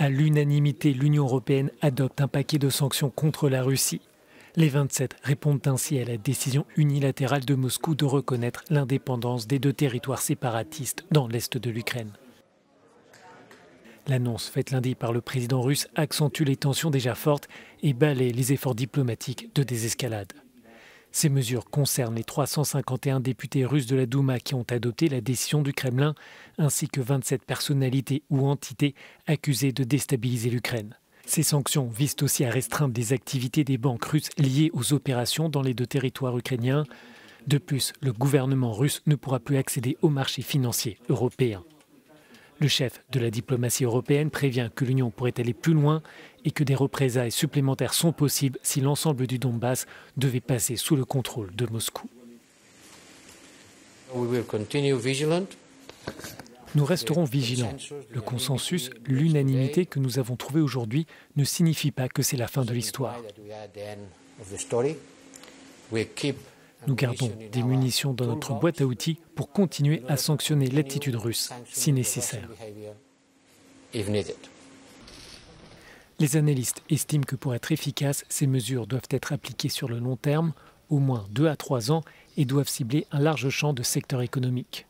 À l'unanimité, l'Union européenne adopte un paquet de sanctions contre la Russie. Les 27 répondent ainsi à la décision unilatérale de Moscou de reconnaître l'indépendance des deux territoires séparatistes dans l'est de l'Ukraine. L'annonce faite lundi par le président russe accentue les tensions déjà fortes et balaie les efforts diplomatiques de désescalade. Ces mesures concernent les 351 députés russes de la Douma qui ont adopté la décision du Kremlin, ainsi que 27 personnalités ou entités accusées de déstabiliser l'Ukraine. Ces sanctions visent aussi à restreindre les activités des banques russes liées aux opérations dans les deux territoires ukrainiens. De plus, le gouvernement russe ne pourra plus accéder aux marchés financiers européens. Le chef de la diplomatie européenne prévient que l'Union pourrait aller plus loin et que des représailles supplémentaires sont possibles si l'ensemble du Donbass devait passer sous le contrôle de Moscou. Nous resterons vigilants. Le consensus, l'unanimité que nous avons trouvée aujourd'hui ne signifie pas que c'est la fin de l'histoire. Nous gardons des munitions dans notre boîte à outils pour continuer à sanctionner l'attitude russe si nécessaire. Les analystes estiment que pour être efficaces, ces mesures doivent être appliquées sur le long terme, au moins 2 à 3 ans, et doivent cibler un large champ de secteurs économiques.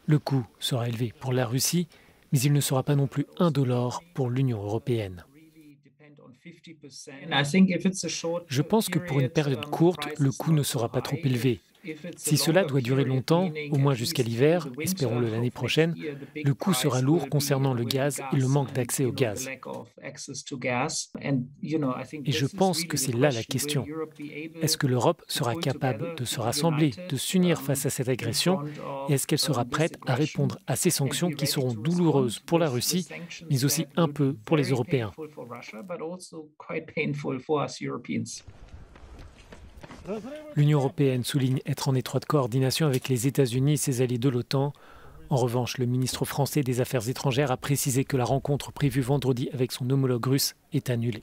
Le coût sera élevé pour la Russie, mais il ne sera pas non plus indolore pour l'Union européenne. Je pense que pour une période courte, le coût ne sera pas trop élevé. Si cela doit durer longtemps, au moins jusqu'à l'hiver, espérons-le l'année prochaine, le coût sera lourd concernant le gaz et le manque d'accès au gaz. Et je pense que c'est là la question. Est-ce que l'Europe sera capable de se rassembler, de s'unir face à cette agression, et est-ce qu'elle sera prête à répondre à ces sanctions qui seront douloureuses pour la Russie, mais aussi un peu pour les Européens? L'Union européenne souligne être en étroite coordination avec les États-Unis et ses alliés de l'OTAN. En revanche, le ministre français des Affaires étrangères a précisé que la rencontre prévue vendredi avec son homologue russe est annulée.